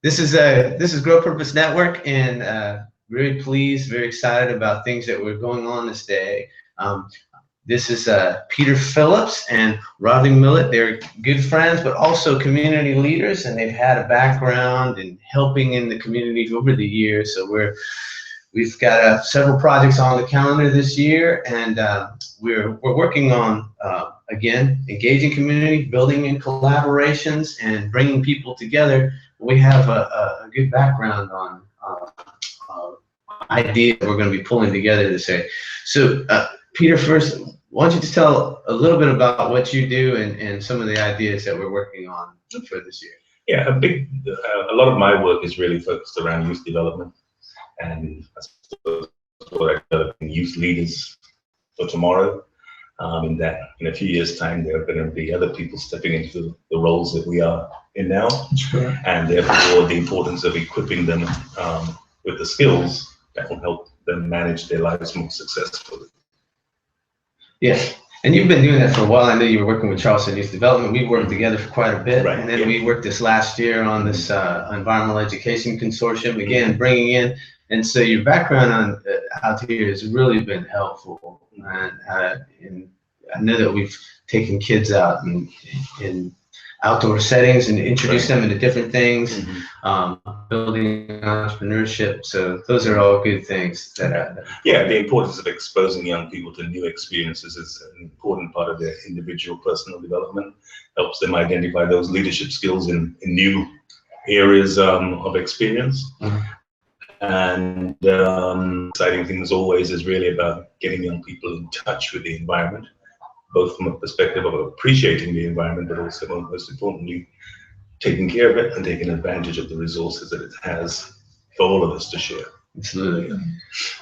This is Grow Purpose Network, and very pleased, very excited about things that were going on this day. This is Peter Phillips and Rodney Millet. They're good friends, but also community leaders, and they've had a background in helping in the community over the years. So we've got several projects on the calendar this year, and we're working on again, engaging community, building in collaborations, and bringing people together. We have a good background on ideas we're going to be pulling together this day. So, Peter, first, why don't you just tell a little bit about what you do and some of the ideas that we're working on for this year? Yeah, a lot of my work is really focused around youth development, and I suppose what I develop youth leaders for tomorrow. In that, in a few years' time, there are going to be other people stepping into the roles that we are in now, and therefore the importance of equipping them with the skills that will help them manage their lives more successfully. Yes, and you've been doing that for a while. I know you were working with Charleston Youth Development. We worked together for quite a bit, and then we worked this last year on this Environmental Education Consortium, again, bringing in. And so your background on out here has really been helpful, and I know that we've taken kids out in outdoor settings and introduced them into different things, building entrepreneurship. So those are all good things. Yeah, the importance of exposing young people to new experiences is an important part of their individual personal development. Helps them identify those leadership skills in new areas of experience. And exciting thing as always is really about getting young people in touch with the environment, both from a perspective of appreciating the environment, but also, most importantly, taking care of it and taking advantage of the resources that it has for all of us to share. Absolutely.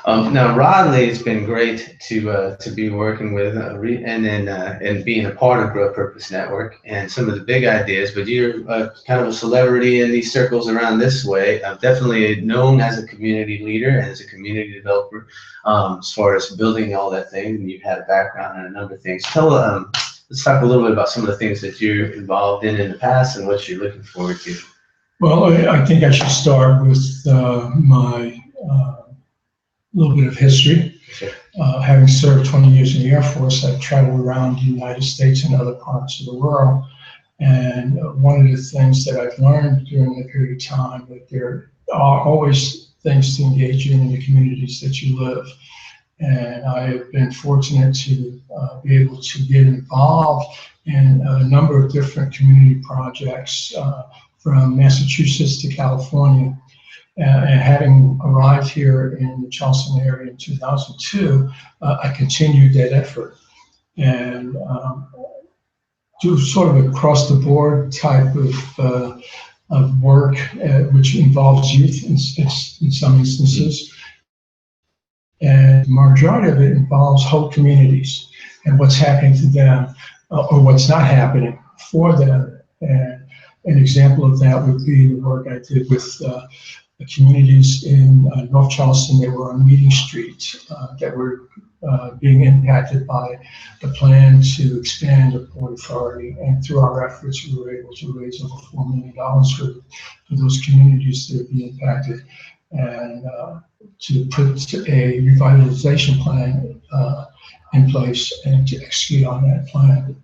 Now, Rodney, it's been great to be working with and being a part of Grow Purpose Network and some of the big ideas. But you're kind of a celebrity in these circles around this way. Definitely known as a community leader and as a community developer as far as building all that thing. And you've had a background in a number of things. Let's talk a little bit about some of the things that you're involved in the past and what you're looking forward to. Well, I think I should start with my little bit of history. Sure. Having served 20 years in the Air Force, I've traveled around the United States and other parts of the world. And one of the things that I've learned during that period of time, that there are always things to engage in the communities that you live. And I have been fortunate to be able to get involved in a number of different community projects from Massachusetts to California. And having arrived here in the Charleston area in 2002, I continued that effort and do sort of across the board type of work, which involves youth in some instances. And the majority of it involves whole communities and what's happening to them or what's not happening for them. And an example of that would be the work I did with the communities in North Charleston. They were on Meeting Street that were being impacted by the plan to expand the Port Authority. And through our efforts, we were able to raise over $4 million for those communities that would be impacted, and to put a revitalization plan in place and to execute on that plan.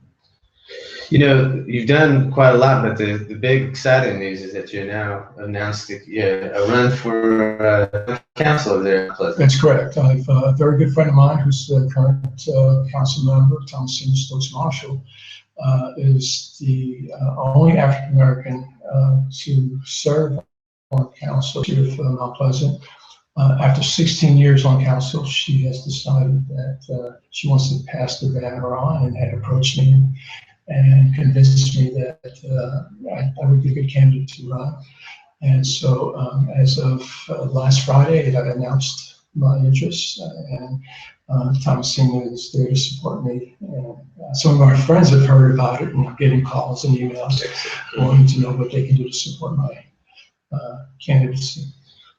You know, you've done quite a lot, but the big exciting news is that you're now announced a run for council there. That's correct. I have a very good friend of mine who's the current council member, Thomasina Stokes Marshall, is the only African American to serve on council of Mount Pleasant. After 16 years on council, she has decided that she wants to pass the banner on, and had approached me and convinced me that I would be a good candidate to run. And so as of last Friday, I announced my interest, and Thomasina is there to support me. And some of our friends have heard about it and are getting calls and emails wanting to know what they can do to support my candidacy.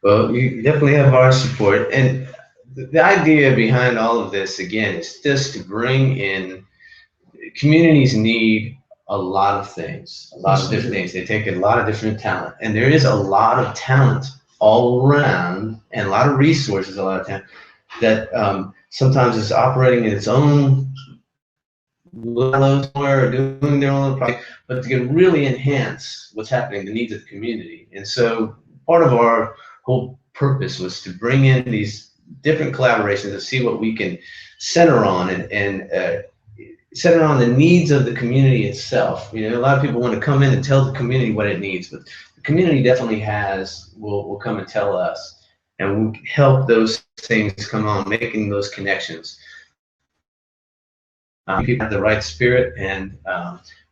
Well, you definitely have our support. And the idea behind all of this, again, is just to bring in communities need a lot of things, a lot of different things. They take a lot of different talent, and there is a lot of talent all around, and a lot of resources, a lot of talent that sometimes is operating in its own somewhere or doing their own project, but to get really enhance what's happening, the needs of the community. And so part of our whole purpose was to bring in these different collaborations and see what we can center on and center on the needs of the community itself. You know, a lot of people want to come in and tell the community what it needs, but the community definitely will come and tell us, and we help those things come on, making those connections. People have the right spirit, and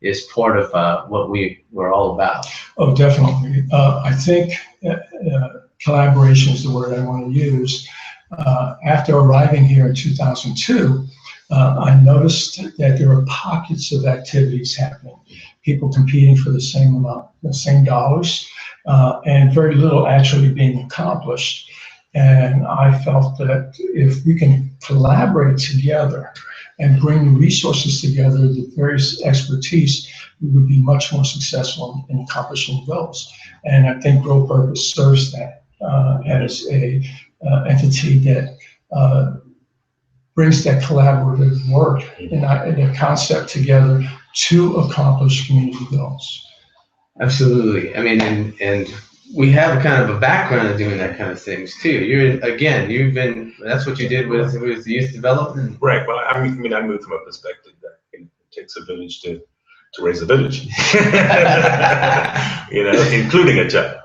is part of what we're all about. Oh, definitely. I think collaboration is the word I want to use. After arriving here in 2002, I noticed that there are pockets of activities happening. People competing for the same amount, the same dollars, and very little actually being accomplished. And I felt that if we can collaborate together and bring the resources together, the various expertise, we would be much more successful in accomplishing goals. And I think Grow Purpose serves that as a entity that brings that collaborative work and a concept together to accomplish community goals. Absolutely. I mean, and we have a kind of a background of doing that kind of things too. That's what you did with youth development. Right. Well, I mean, I moved from a perspective that it takes a village to raise a village, you know, including a child.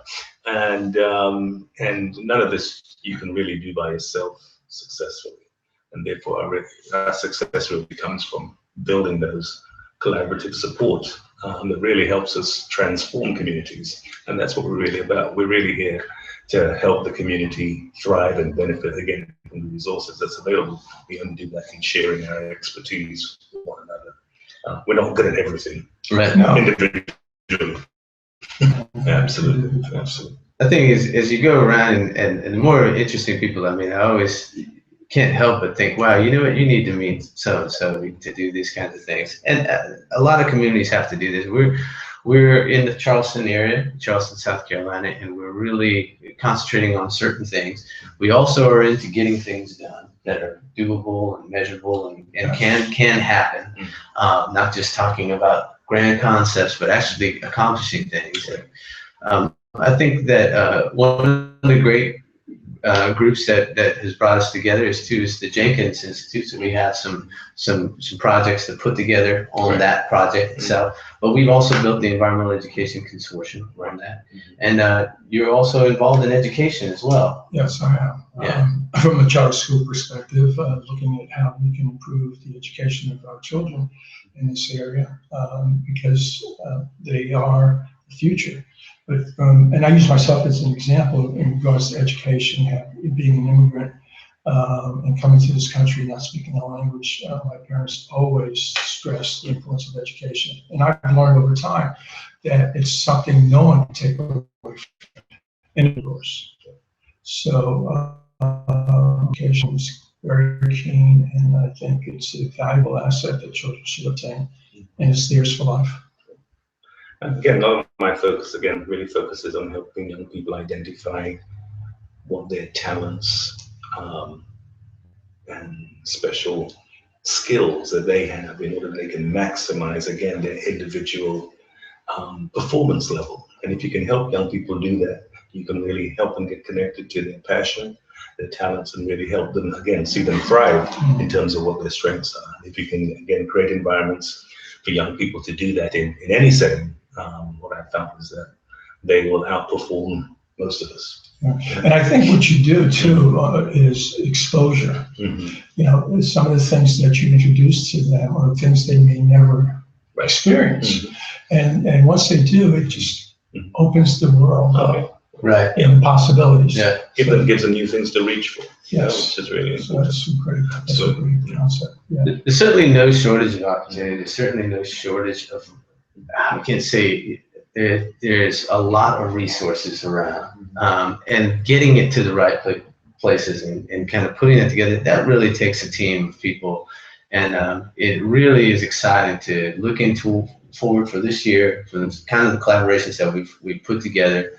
And none of this you can really do by yourself successfully. And therefore, our success really comes from building those collaborative support that really helps us transform communities. And that's what we're really about. We're really here to help the community thrive and benefit, again, from the resources that's available. We only do that in sharing our expertise with one another. We're not good at everything. Right. No. Individually. Absolutely. Absolutely. The thing is, as you go around and the more interesting people, I mean, I always can't help but think, wow, you know what, you need to meet so-and-so to do these kinds of things. And a lot of communities have to do this. We're in the Charleston area, Charleston, South Carolina, and we're really concentrating on certain things. We also are into getting things done that are doable and measurable and can happen. Not just talking about grand concepts, but actually accomplishing things. I think that one of the great groups that has brought us together is the Jenkins Institute. So we have some projects to put together on that project itself. But we've also built the Environmental Education Consortium on that. And you're also involved in education as well. Yes, I am. Yeah. From a charter school perspective, looking at how we can improve the education of our children in this area, because they are the future. But, and I use myself as an example in regards to education, being an immigrant and coming to this country, not speaking the language. My parents always stressed the importance of education. And I've learned over time that it's something no one can take away from indoors. So education is very keen, and I think it's a valuable asset that children should obtain, and it's theirs for life. Again, a lot of my focus, really focuses on helping young people identify what their talents and special skills that they have in order that they can maximize, again, their individual performance level. And if you can help young people do that, you can really help them get connected to their passion, their talents, and really help them, again, see them thrive in terms of what their strengths are. If you can, again, create environments for young people to do that in any setting, what I found is that they will outperform most of us. Yeah. And I think what you do too is exposure. You know, some of the things that you introduce to them are things they may never experience. And once they do, it just opens the world up. Right. In possibilities. Yeah. Gives them new things to reach for. Yes. Which is really important. So that's a great concept. Yeah. There's certainly no shortage of opportunity. There's certainly no shortage of, I can't say, there's a lot of resources around. And getting it to the right places and kind of putting it together, that really takes a team of people. And it really is exciting to look into forward for this year, for the kind of the collaborations that we've put together.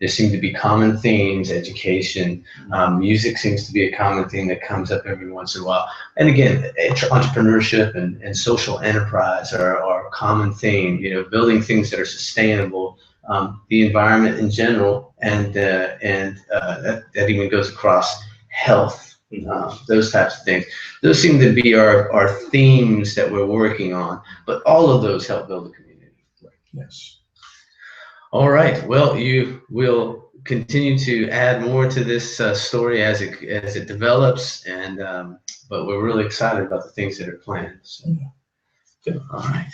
There seem to be common themes. Education, music seems to be a common thing that comes up every once in a while. And again, entrepreneurship and social enterprise are a common theme. You know, building things that are sustainable, the environment in general, and that even goes across health. Those types of things. Those seem to be our themes that we're working on. But all of those help build a community. Yes. All right. Well, you will continue to add more to this story as it develops, and but we're really excited about the things that are planned. So, all right.